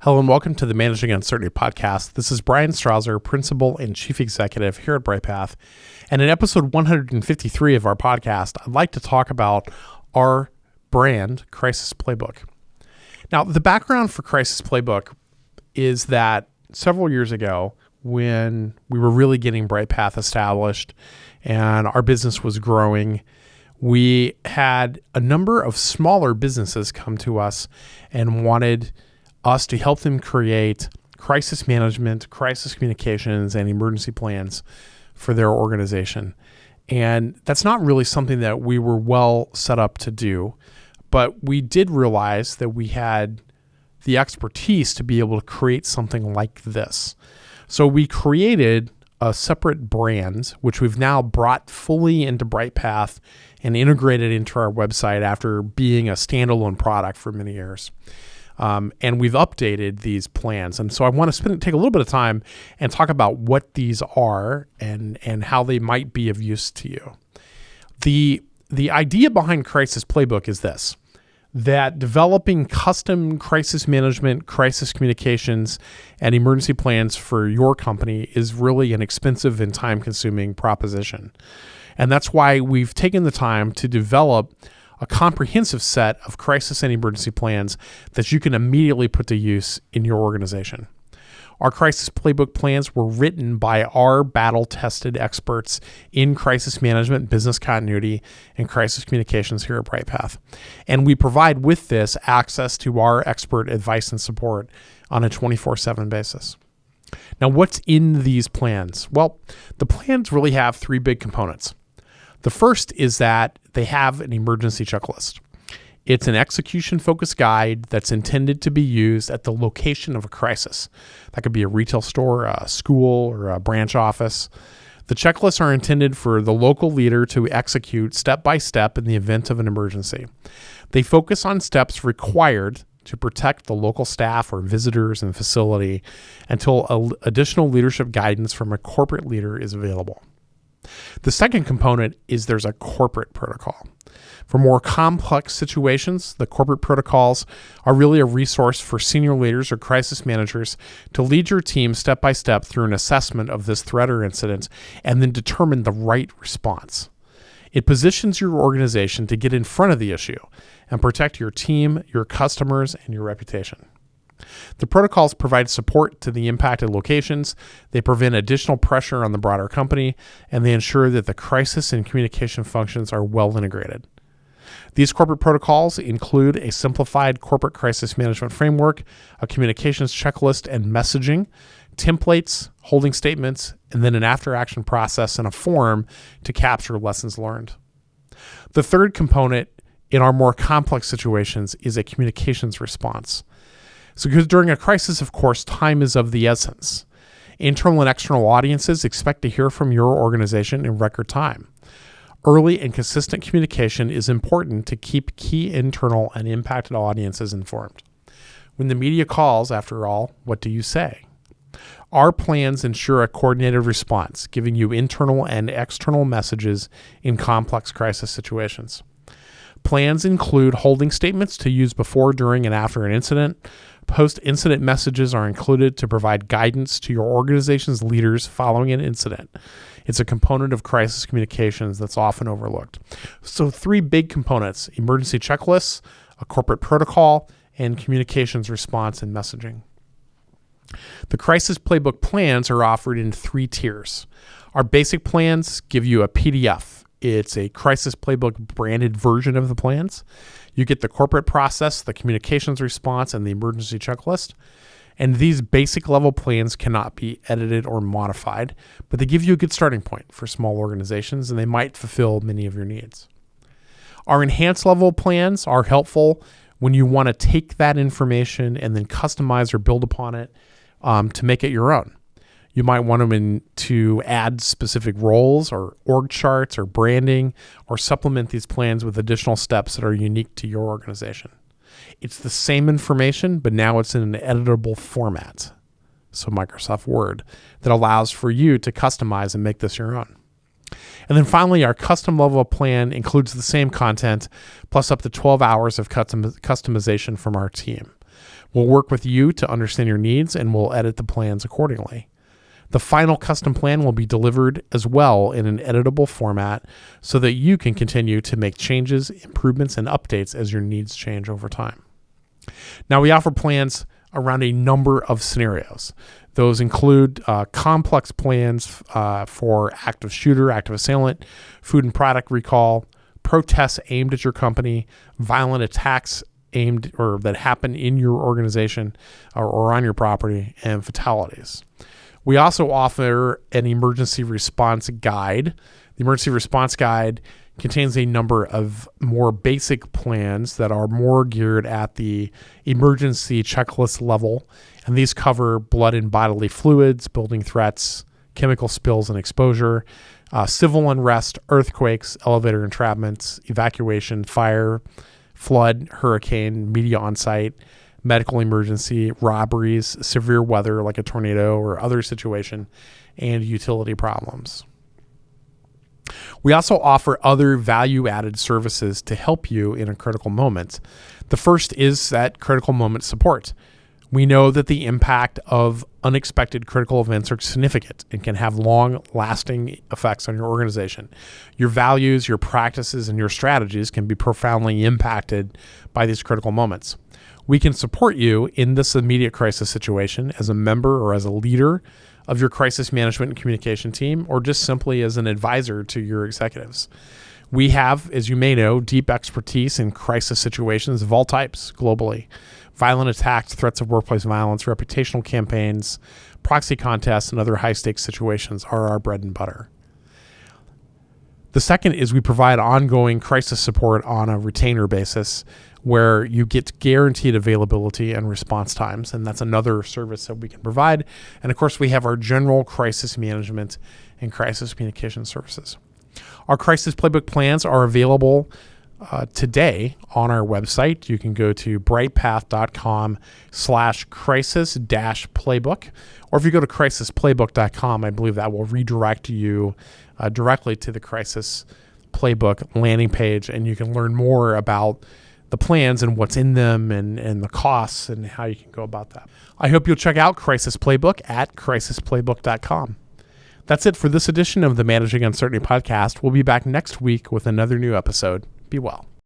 Hello and welcome to the Managing Uncertainty podcast. This is Bryan Strawser, Principal and Chief Executive here at Bryghtpath. And in episode 153 of our podcast, I'd like to talk about our brand, Crisis Playbook. Now, the background for Crisis Playbook is that several years ago, when we were really getting Bryghtpath established and our business was growing, we had a number of smaller businesses come to us and wanted us to help them create crisis management, crisis communications, and emergency plans for their organization. And that's not really something that we were well set up to do, but we did realize that we had the expertise to be able to create something like this. So we created a separate brand, which we've now brought fully into Bryghtpath and integrated into our website after being a standalone product for many years. And we've updated these plans. And so I want to take a little bit of time and talk about what these are and how they might be of use to you. The idea behind Crisis Playbook is this: that developing custom crisis management, crisis communications, and emergency plans for your company is really an expensive and time-consuming proposition. And that's why we've taken the time to develop a comprehensive set of crisis and emergency plans that you can immediately put to use in your organization. Our Crisis Playbook plans were written by our battle-tested experts in crisis management, business continuity, and crisis communications here at Bryghtpath. And we provide with this access to our expert advice and support on a 24/7 basis. Now, what's in these plans? Well, the plans really have three big components. The first is that they have an emergency checklist. It's an execution-focused guide that's intended to be used at the location of a crisis. That could be a retail store, a school, or a branch office. The checklists are intended for the local leader to execute step by step in the event of an emergency. They focus on steps required to protect the local staff or visitors in the facility until additional leadership guidance from a corporate leader is available. The second component is there's a corporate protocol. For more complex situations, the corporate protocols are really a resource for senior leaders or crisis managers to lead your team step by step through an assessment of this threat or incident and then determine the right response. It positions your organization to get in front of the issue and protect your team, your customers, and your reputation. The protocols provide support to the impacted locations, they prevent additional pressure on the broader company, and they ensure that the crisis and communication functions are well integrated. These corporate protocols include a simplified corporate crisis management framework, a communications checklist and messaging, templates, holding statements, and then an after-action process and a form to capture lessons learned. The third component in our more complex situations is a communications response. So because during a crisis, of course, time is of the essence. Internal and external audiences expect to hear from your organization in record time. Early and consistent communication is important to keep key internal and impacted audiences informed. When the media calls, after all, what do you say? Our plans ensure a coordinated response, giving you internal and external messages in complex crisis situations. Plans include holding statements to use before, during, and after an incident. Post-incident messages are included to provide guidance to your organization's leaders following an incident. It's a component of crisis communications that's often overlooked. So three big components: emergency checklists, a corporate protocol, and communications response and messaging. The Crisis Playbook plans are offered in three tiers. Our basic plans give you a PDF. It's a Crisis Playbook branded version of the plans. You get the corporate process, the communications response, and the emergency checklist. And these basic level plans cannot be edited or modified, but they give you a good starting point for small organizations, and they might fulfill many of your needs. Our enhanced level plans are helpful when you want to take that information and then customize or build upon it to make it your own. You might want them to add specific roles or org charts or branding, or supplement these plans with additional steps that are unique to your organization. It's the same information, but now it's in an editable format, so Microsoft Word, that allows for you to customize and make this your own. And then finally, our custom level plan includes the same content, plus up to 12 hours of customization from our team. We'll work with you to understand your needs, and we'll edit the plans accordingly. The final custom plan will be delivered as well in an editable format so that you can continue to make changes, improvements, and updates as your needs change over time. Now, we offer plans around a number of scenarios. Those include complex plans for active shooter, active assailant, food and product recall, protests aimed at your company, violent attacks aimed or that happen in your organization or on your property, and fatalities. We also offer an emergency response guide. The emergency response guide contains a number of more basic plans that are more geared at the emergency checklist level. And these cover blood and bodily fluids, building threats, chemical spills and exposure, civil unrest, earthquakes, elevator entrapments, evacuation, fire, flood, hurricane, media on site, medical emergency, robberies, severe weather like a tornado or other situation, and utility problems. We also offer other value-added services to help you in a critical moment. The first is that critical moment support. We know that the impact of unexpected critical events are significant and can have long-lasting effects on your organization. Your values, your practices, and your strategies can be profoundly impacted by these critical moments. We can support you in this immediate crisis situation as a member or as a leader of your crisis management and communication team, or just simply as an advisor to your executives. We have, as you may know, deep expertise in crisis situations of all types globally. Violent attacks, threats of workplace violence, reputational campaigns, proxy contests, and other high-stakes situations are our bread and butter. The second is we provide ongoing crisis support on a retainer basis where you get guaranteed availability and response times, and that's another service that we can provide. And of course, we have our general crisis management and crisis communication services. Our crisis playbook plans are available today on our website. You can go to brightpath.com/crisis-playbook, or if you go to crisisplaybook.com, I believe that will redirect you directly to the crisis playbook landing page, and you can learn more about the plans and what's in them and the costs and how you can go about that. I hope you'll check out Crisis Playbook at crisisplaybook.com. That's it for this edition of the Managing Uncertainty podcast. We'll be back next week with another new episode. Be well.